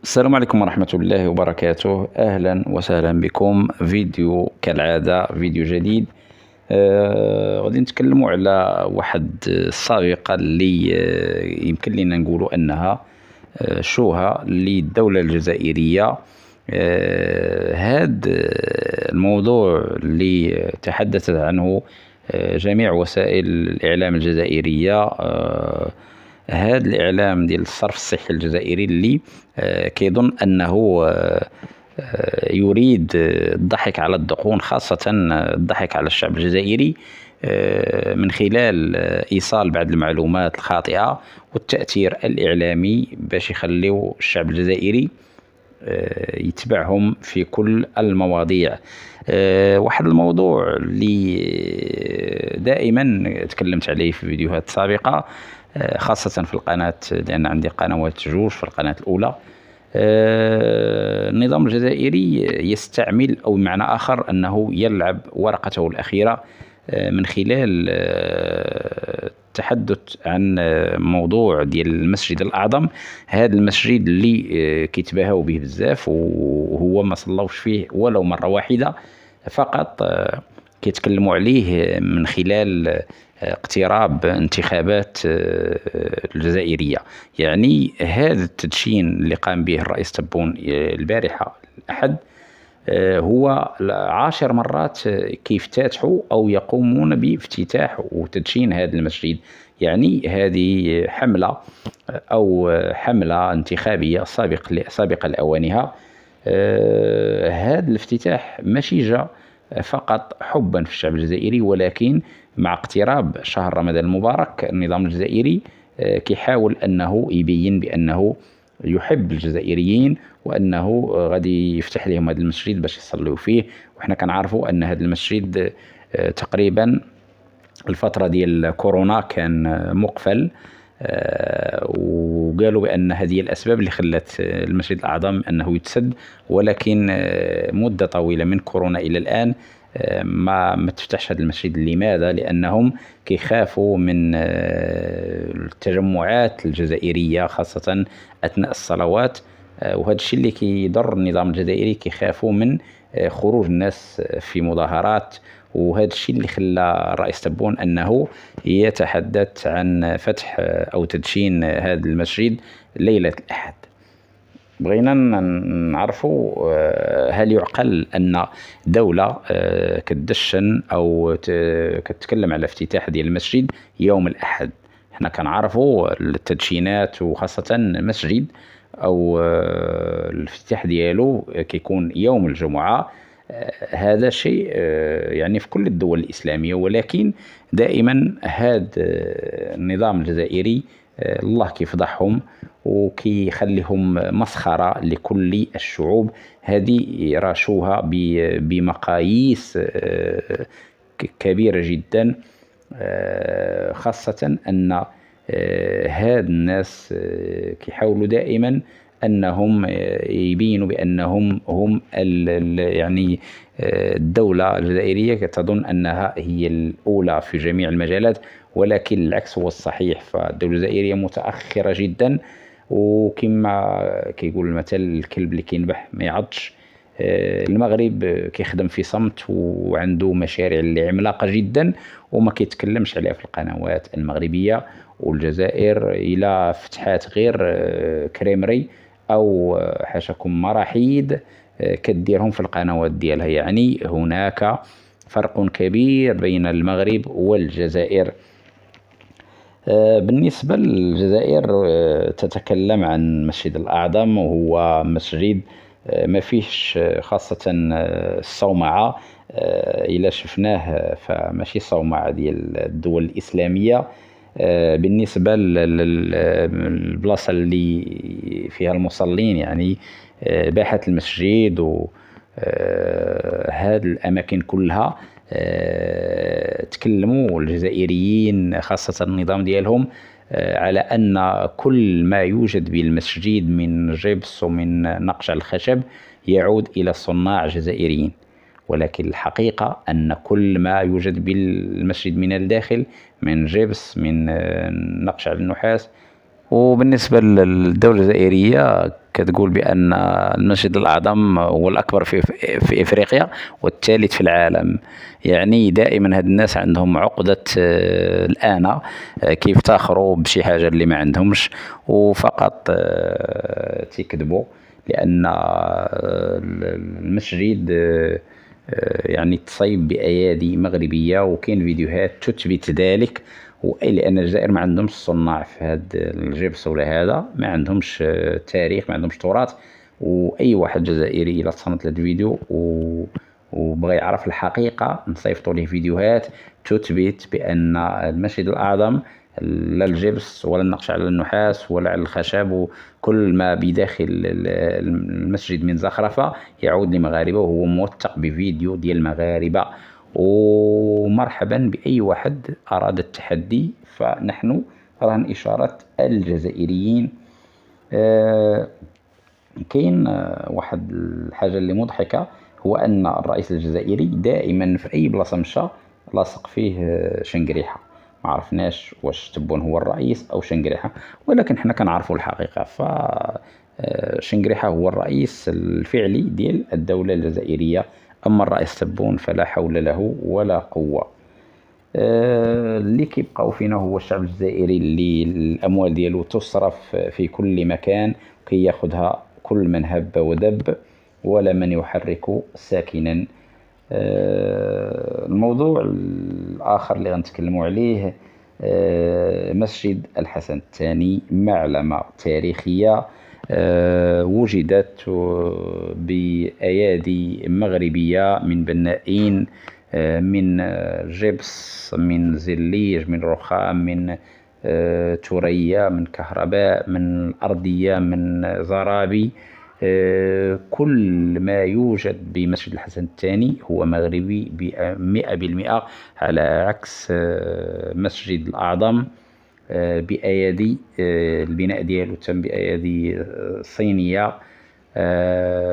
السلام عليكم ورحمة الله وبركاته. أهلا وسهلا بكم فيديو كالعادة، فيديو جديد. غادي نتكلموا على واحد السابقة اللي يمكن لنا نقولوا أنها شوهة للدولة الجزائرية. هذا الموضوع اللي تحدثت عنه جميع وسائل الإعلام الجزائرية. هذا الإعلام ديال الصرف الصحي الجزائري اللي كيظن أنه يريد الضحك على الدقون، خاصة الضحك على الشعب الجزائري من خلال إيصال بعض المعلومات الخاطئة والتأثير الإعلامي باش يخليو الشعب الجزائري يتبعهم في كل المواضيع. واحد الموضوع اللي دائما تكلمت عليه في فيديوهات سابقة، خاصة في القناة، لأن عندي قنوات جوج. في القناة الأولى النظام الجزائري يستعمل، أو بمعنى آخر أنه يلعب ورقته الأخيرة من خلال التحدث عن موضوع ديال المسجد الأعظم. هذا المسجد اللي كيتباهوا به بزاف، وهو ما صلوش فيه ولو مرة واحدة فقط. كيتكلموا عليه من خلال اقتراب انتخابات الجزائرية. يعني هذا التدشين اللي قام به الرئيس تبون البارحة الأحد هو 10 مرات كيفتتحوا أو يقومون بافتتاح وتدشين هذا المسجد. يعني هذه حملة أو حملة انتخابية سابقة لأوانها. هذا الافتتاح ماشي جا فقط حبا في الشعب الجزائري، ولكن مع اقتراب شهر رمضان المبارك النظام الجزائري كيحاول أنه يبين بأنه يحب الجزائريين، وأنه غادي يفتح لهم هذا المسجد باش يصلوا فيه. وحنا كنعرفوا أن هذا المسجد تقريبا الفترة ديال كورونا كان مقفل، وقالوا بأن هذه الأسباب اللي خلت المسجد الأعظم أنه يتسد. ولكن مدة طويلة من كورونا إلى الآن ما تفتحش هذا المسجد. لماذا؟ لأنهم كيخافوا من التجمعات الجزائرية خاصة أثناء الصلوات، وهذا الشيء اللي كيضر النظام الجزائري. كيخافوا من خروج الناس في مظاهرات، وهذا الشيء اللي خلى الرئيس تبون أنه يتحدث عن فتح أو تدشين هذا المسجد ليلة الأحد. بغينا نعرفوا هل يعقل أن دولة كتدشن أو كتكلم على افتتاح ديال المسجد يوم الأحد؟ احنا كنعرفوا التدشينات وخاصة المسجد أو الافتتاح ديالو كيكون يوم الجمعة. هذا شيء يعني في كل الدول الإسلامية، ولكن دائما هذا النظام الجزائري الله كيفضحهم وكيخليهم مسخرة لكل الشعوب. هذه راشوها بمقاييس كبيرة جدا، خاصة أن هاد الناس كيحاولوا دائما أنهم يبينوا بأنهم هم يعني الدولة الجزائرية تظن أنها هي الأولى في جميع المجالات، ولكن العكس هو الصحيح. فالدولة الجزائرية متأخرة جدا، وكما كيقول المثل الكلب اللي كينبح ما يعضش. المغرب كيخدم في صمت وعنده مشاريع اللي عملاقة جدا وما كيتكلمش عليها في القنوات المغربية. والجزائر إلى فتحات غير كريمري أو حاشاكم مراحيض كديرهم في القنوات ديالها. يعني هناك فرق كبير بين المغرب والجزائر. بالنسبة للجزائر تتكلم عن المسجد الأعظم، وهو مسجد ما فيهش خاصة الصومعة. إلى شفناه فماشي صومعة ديال الدول الإسلامية. بالنسبة للبلاصة اللي فيها المصلين، يعني باحة المسجد وهذه الأماكن كلها، تكلموا الجزائريين خاصة النظام ديالهم على أن كل ما يوجد بالمسجد من جبس ومن نقش على الخشب يعود إلى صناع جزائريين. ولكن الحقيقة أن كل ما يوجد بالمسجد من الداخل من جبس، من نقش على النحاس، وبالنسبة للدولة الجزائرية كتقول بأن المسجد الأعظم هو الأكبر في إفريقيا والثالث في العالم. يعني دائما هاد الناس عندهم عقدة الآن، كيف تاخروا بشي حاجة اللي ما عندهمش، وفقط تكذبوا. لأن المسجد يعني تصيب بأيادي مغربية، وكاين فيديوهات تثبت ذلك. لأن الجزائر ما عندهمش صناع في هذا الجبس ولا هذا، ما عندهمش تاريخ، ما عندهمش تراث. وأي واحد جزائري إلا تصنت له الفيديو وبغى يعرف الحقيقة نصيفطوا ليه فيديوهات تثبت بأن المسجد الأعظم لا الجبس ولا النقش على النحاس ولا على الخشب، وكل ما بداخل المسجد من زخرفة يعود لمغاربة، وهو موثق بفيديو ديال المغاربة. ومرحبا بأي واحد أراد التحدي، فنحن رهن إشارة الجزائريين. كاين واحد الحاجة اللي مضحكة، هو أن الرئيس الجزائري دائما في أي بلاصة مشى لاصق فيه شنقريحة. ما عرفناش واش تبون هو الرئيس أو شنقريحة، ولكن حنا كنعرفوا الحقيقة. شنقريحة هو الرئيس الفعلي ديال الدولة الجزائرية، أما الرئيس تبون فلا حول له ولا قوة. اللي كيبقاو فينا هو الشعب الجزائري اللي الأموال ديالو تصرف في كل مكان كي ياخدها كل من هب ودب، ولا من يحرك ساكنا. الموضوع الآخر اللي غنتكلموا عليه مسجد الحسن الثاني، معلمة تاريخية وجدت بأيادي مغربية من بنائين، من جبس، من زليج، من رخام، من ثريا، من كهرباء، من أرضية، من زرابي. كل ما يوجد بمسجد الحسن الثاني هو مغربي 100%، على عكس مسجد الأعظم بأيادي البناء ديالو تم بأيادي صينية.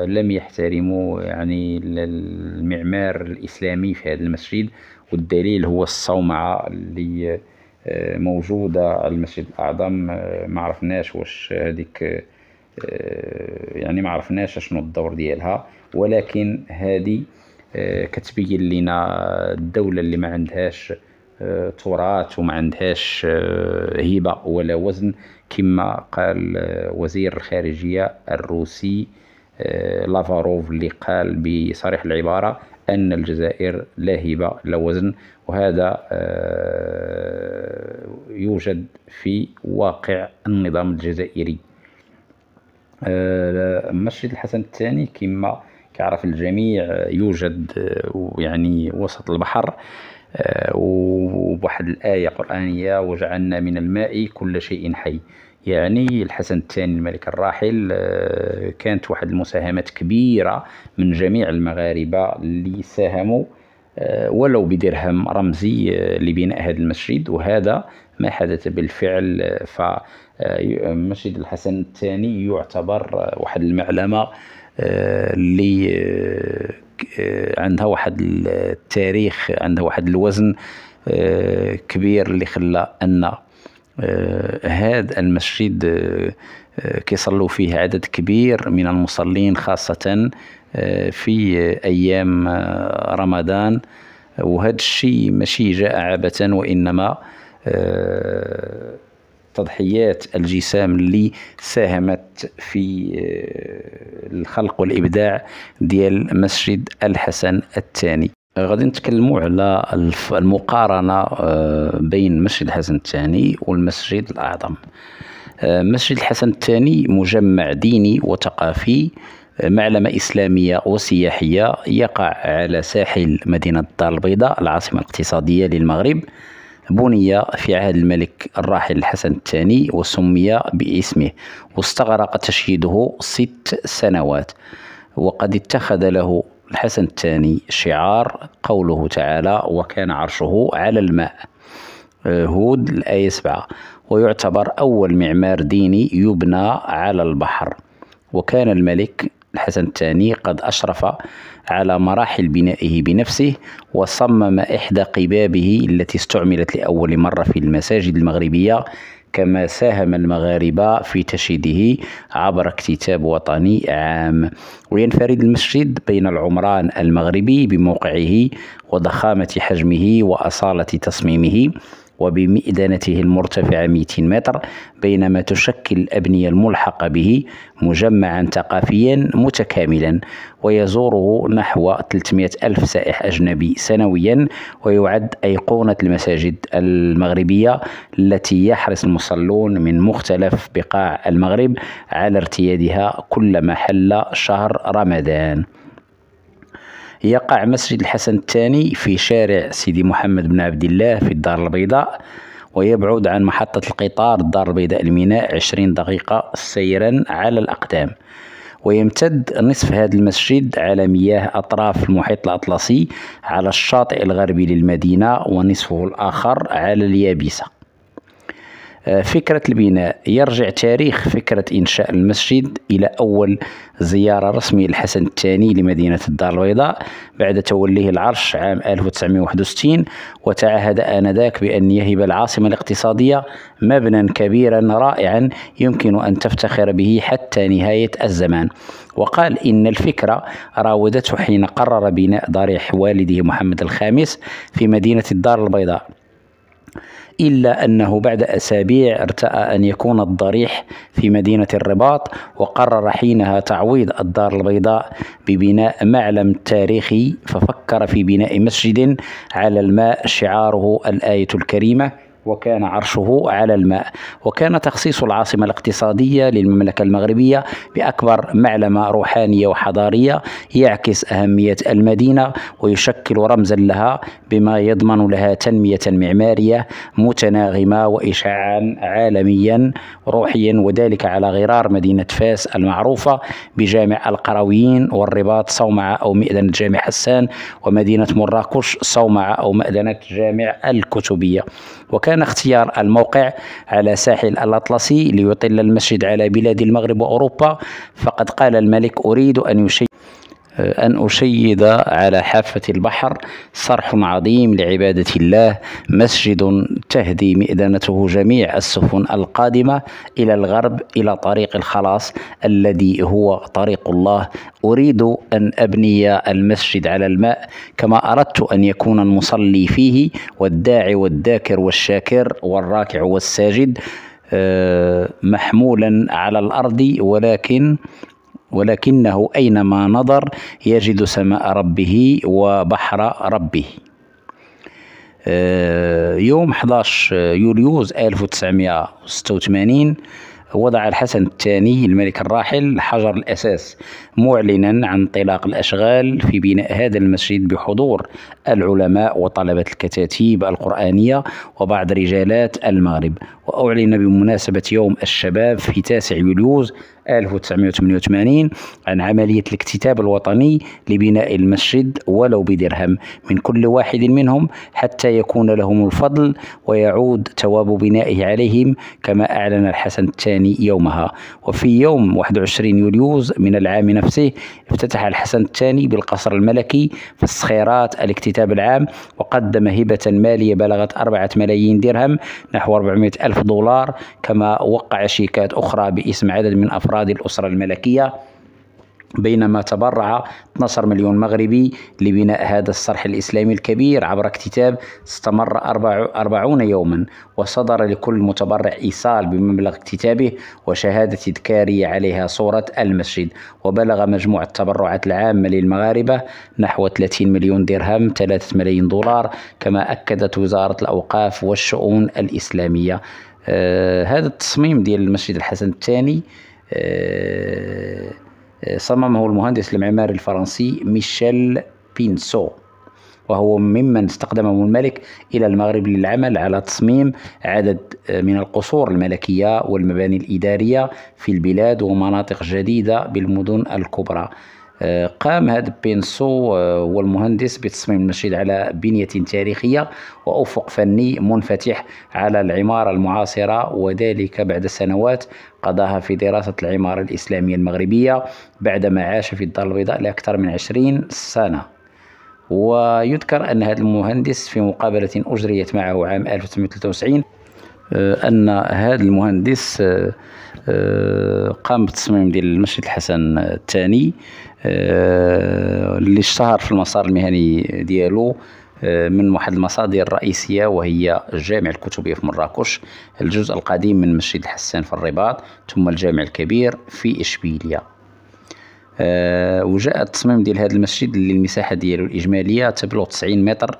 لم يحترموا يعني المعمار الإسلامي في هذا المسجد، والدليل هو الصومعة اللي موجودة على المسجد الأعظم. ما عرفناش واش هذيك يعني ما عرفناش شنو الدور ديالها، ولكن هذه كتبين لنا الدولة اللي ما عندهاش تراث وما عندهاش هيبة ولا وزن، كما قال وزير الخارجية الروسي لافاروف، اللي قال بصريح العبارة أن الجزائر لا هيبة لا وزن. وهذا يوجد في واقع النظام الجزائري. مسجد الحسن الثاني كما كيعرف الجميع يوجد يعني وسط البحر، وبواحد الآية قرآنية: وجعلنا من الماء كل شيء حي. يعني الحسن الثاني الملك الراحل كانت واحد المساهمات كبيرة من جميع المغاربة اللي ساهموا ولو بدرهم رمزي لبناء هذا المسجد، وهذا ما حدث بالفعل. فمسجد الحسن الثاني يعتبر واحد المعلمة اللي عندها واحد التاريخ، عندها واحد الوزن كبير، اللي خلى أن هذا المسجد كيصلوا فيه عدد كبير من المصلين، خاصة في أيام رمضان. وهذا الشيء ماشي جاء عبثا، وإنما تضحيات الجسام اللي ساهمت في الخلق والإبداع ديال مسجد الحسن الثاني. غادي نتكلموا على المقارنة بين مسجد الحسن الثاني والمسجد الأعظم. مسجد الحسن الثاني مجمع ديني وثقافي، معلمة إسلامية وسياحية، يقع على ساحل مدينة الدار البيضاء العاصمة الاقتصادية للمغرب. بني في عهد الملك الراحل الحسن الثاني وسمي باسمه، واستغرق تشييده 6 سنوات. وقد اتخذ له الحسن الثاني شعار قوله تعالى: وكان عرشه على الماء، هود الآية 7. ويعتبر أول معمار ديني يبنى على البحر. وكان الملك الحسن الثاني قد أشرف على مراحل بنائه بنفسه، وصمم إحدى قبابه التي استعملت لأول مرة في المساجد المغربية كما ساهم المغاربة في تشييده عبر اكتتاب وطني عام. وينفرد المسجد بين العمران المغربي بموقعه وضخامة حجمه وأصالة تصميمه وبمئذنته المرتفعة 200 متر، بينما تشكل الأبنية الملحقة به مجمعا ثقافيا متكاملا، ويزوره نحو 300 ألف سائح أجنبي سنويا، ويعد أيقونة المساجد المغربية التي يحرص المصلون من مختلف بقاع المغرب على ارتيادها كلما حل شهر رمضان. يقع مسجد الحسن الثاني في شارع سيدي محمد بن عبد الله في الدار البيضاء، ويبعد عن محطة القطار الدار البيضاء الميناء 20 دقيقة سيرا على الأقدام. ويمتد نصف هذا المسجد على مياه أطراف المحيط الأطلسي على الشاطئ الغربي للمدينة، ونصفه الآخر على اليابسة. فكرة البناء: يرجع تاريخ فكرة إنشاء المسجد إلى أول زيارة رسمية للحسن الثاني لمدينة الدار البيضاء بعد توليه العرش عام 1961، وتعهد آنذاك بأن يهب العاصمة الاقتصادية مبنى كبيرا رائعا يمكن أن تفتخر به حتى نهاية الزمان. وقال إن الفكرة راودته حين قرر بناء ضريح والده محمد الخامس في مدينة الدار البيضاء، إلا أنه بعد أسابيع ارتأى أن يكون الضريح في مدينة الرباط، وقرر حينها تعويض الدار البيضاء ببناء معلم تاريخي، ففكر في بناء مسجد على الماء شعاره الآية الكريمة وكان عرشه على الماء. وكان تخصيص العاصمة الاقتصادية للمملكة المغربية بأكبر معلمة روحانية وحضارية يعكس أهمية المدينة ويشكل رمزا لها، بما يضمن لها تنمية معمارية متناغمة وإشعاعا عالميا روحيا، وذلك على غرار مدينة فاس المعروفة بجامع القرويين، والرباط صومعة أو مئذنة جامع حسان، ومدينة مراكش صومعة أو مئذنة جامع الكتبية. وكان اختيار الموقع على ساحل الأطلسي ليطل المسجد على بلاد المغرب وأوروبا، فقد قال الملك: أريد أن أشيد على حافة البحر صرح عظيم لعبادة الله، مسجد تهدي مئذنته جميع السفن القادمة إلى الغرب إلى طريق الخلاص الذي هو طريق الله. أريد أن أبني المسجد على الماء، كما أردت أن يكون المصلي فيه والداعي والذاكر والشاكر والراكع والساجد محمولا على الأرض، ولكنه أينما نظر يجد سماء ربه وبحر ربه. يوم 11 يوليوز 1986 وضع الحسن الثاني الملك الراحل حجر الأساس، معلنا عن انطلاق الأشغال في بناء هذا المسجد بحضور العلماء وطلبة الكتاتيب القرآنية وبعض رجالات المغرب. وأعلن بمناسبة يوم الشباب في 9 يوليوز 1988 عن عملية الاكتتاب الوطني لبناء المسجد ولو بدرهم من كل واحد منهم، حتى يكون لهم الفضل ويعود ثواب بنائه عليهم، كما أعلن الحسن الثاني يومها. وفي يوم 21 يوليوز من العام نفسه افتتح الحسن الثاني بالقصر الملكي في الصخيرات الاكتتاب العام، وقدم هبة مالية بلغت 4 ملايين درهم نحو 400 ألف دولار، كما وقع شيكات أخرى باسم عدد من أفراد الأسرة الملكية، بينما تبرع 12 مليون مغربي لبناء هذا الصرح الإسلامي الكبير عبر اكتتاب استمر 40 يوما، وصدر لكل متبرع إيصال بمبلغ اكتتابه وشهادة تذكارية عليها صورة المسجد. وبلغ مجموع التبرعات العامة للمغاربة نحو 30 مليون درهم 3 ملايين دولار، كما أكدت وزارة الأوقاف والشؤون الإسلامية. هذا التصميم ديال المسجد الحسن الثاني صممه المهندس المعماري الفرنسي ميشيل بينسو، وهو ممن استخدمه الملك إلى المغرب للعمل على تصميم عدد من القصور الملكية والمباني الإدارية في البلاد ومناطق جديدة بالمدن الكبرى. قام هذا بينسو والمهندس بتصميم المسجد على بنية تاريخية وأفق فني منفتح على العمارة المعاصرة، وذلك بعد سنوات قضاها في دراسة العمارة الإسلامية المغربية بعدما عاش في الدار البيضاء لأكثر من 20 سنة. ويذكر أن هذا المهندس في مقابلة أجريت معه عام 1993 أن هذا المهندس قام بالتصميم ديال المسجد الحسن الثاني، اللي اشتهر في المسار المهني ديالو من واحد المصادر الرئيسية، وهي الجامع الكتبي في مراكش، الجزء القديم من مسجد الحسن في الرباط، ثم الجامع الكبير في إشبيلية. وجاء التصميم ديال هذا المسجد اللي المساحة ديالو الإجمالية تبلغ 90 متر،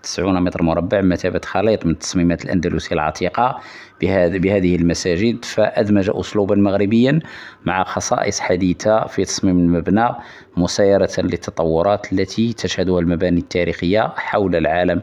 90 متر مربع، بمثابة خليط من التصميمات الأندلسية العتيقة بهذه المساجد، فأدمج أسلوبا مغربيا مع خصائص حديثة في تصميم المبنى، مسيرة للتطورات التي تشهدها المباني التاريخية حول العالم.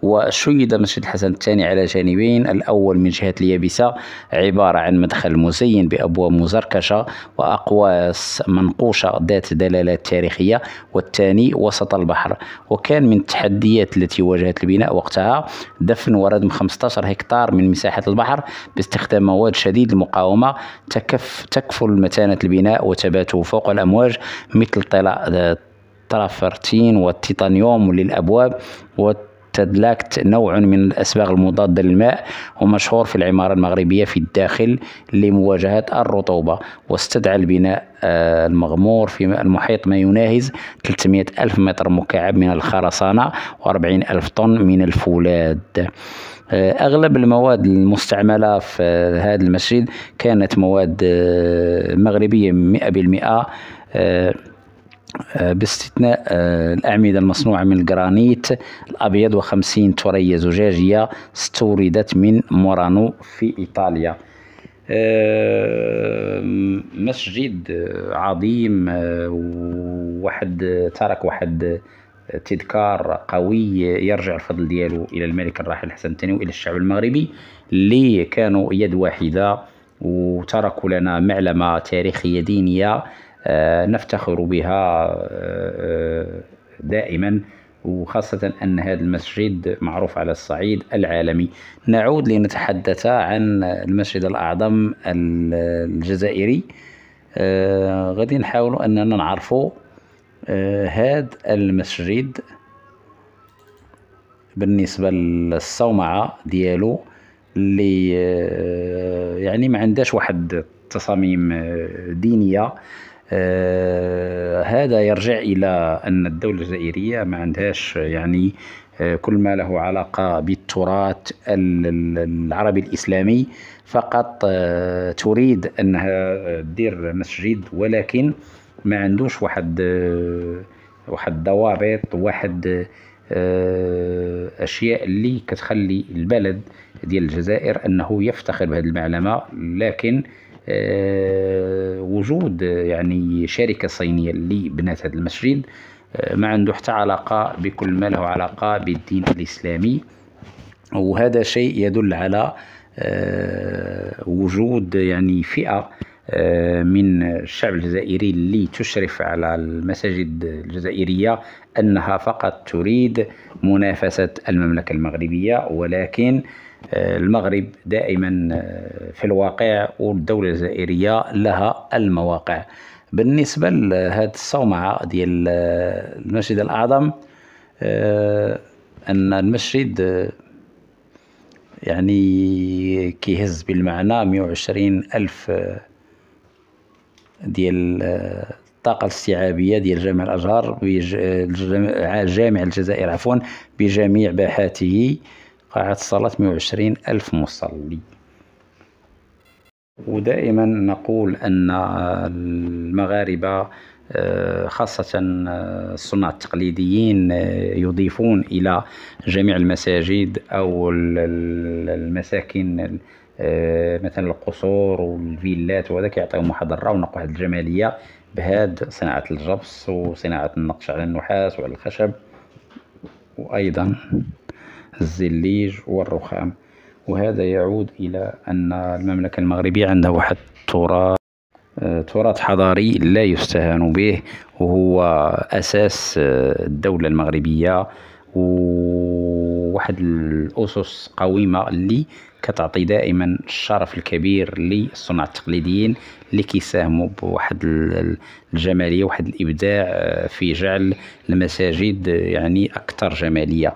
وشيد مسجد الحسن الثاني على جانبين: الأول من جهة اليابسة عبارة عن مدخل مزين بأبواب مزركشة وأقواس منقوشة ذات دلالات تاريخية، والثاني وسط البحر. وكان من التحديات التي واجهت البناء وقتها دفن وردم 15 هكتار من مساحة البحر باستخدام مواد شديد المقاومة تكفل متانة البناء وثباته فوق الأمواج، مثل الترافرتين والتيتانيوم للأبواب، تدلاكت نوع من الأصباغ المضادة للماء، ومشهور في العمارة المغربية في الداخل لمواجهة الرطوبة. واستدعى البناء المغمور في المحيط ما يناهز 300 ألف متر مكعب من الخرسانة و40 ألف طن من الفولاذ. أغلب المواد المستعملة في هذا المسجد كانت مواد مغربية 100%، باستثناء الأعمدة المصنوعة من الجرانيت الأبيض، و50 ثريا زجاجية استوردت من مورانو في إيطاليا. مسجد عظيم، ترك واحد تذكار قوي يرجع الفضل ديالو إلى الملك الراحل الحسن الثاني وإلى الشعب المغربي اللي كانوا يد واحدة، وتركوا لنا معلمة تاريخية دينية نفتخر بها دائما، وخاصة أن هذا المسجد معروف على الصعيد العالمي. نعود لنتحدث عن المسجد الأعظم الجزائري. غادي نحاول أننا نعرفوا هذا المسجد بالنسبة للصومعة ديالو، اللي يعني ما عندهاش واحد تصاميم دينية. هذا يرجع إلى أن الدولة الجزائرية ما عندهاش يعني كل ما له علاقة بالتراث العربي الإسلامي، فقط تريد أنها تدير مسجد، ولكن ما عندوش واحد ضوابط، واحد أشياء اللي كتخلي البلد ديال الجزائر أنه يفتخر بهذه المعلمة. لكن وجود يعني شركة صينية اللي بنات هذا المسجد ما عنده حتى علاقة بكل ما له علاقة بالدين الإسلامي، وهذا شيء يدل على وجود يعني فئة من الشعب الجزائري اللي تشرف على المساجد الجزائرية، أنها فقط تريد منافسة المملكة المغربية، ولكن المغرب دائما في الواقع والدولة الجزائرية لها المواقع. بالنسبة لهذه الصومعة ديال المسجد الأعظم، أن المسجد يعني كيهز بالمعنى 120 ألف ديال الطاقة الاستيعابية ديال جامع الأزهر، جامع الجزائر عفوا، بجميع باحاته، قاعة الصلاة 120 ألف مصلي. ودائما نقول أن المغاربة خاصة الصناع التقليديين يضيفون إلى جميع المساجد أو المساكن مثلا القصور والفيلات، وهذا كيعطيهم واحد الرونق واحد الجمالية بهاد صناعة الجبس وصناعة النقش على النحاس وعلى الخشب، وأيضا الزليج والرخام. وهذا يعود إلى أن المملكة المغربية عندها واحد تراث حضاري لا يستهان به، وهو أساس الدولة المغربية، وواحد الأسس قويمة اللي كتعطي دائما الشرف الكبير للصناع التقليديين اللي كيساهموا بواحد الجمالية، واحد الإبداع في جعل المساجد يعني أكثر جمالية.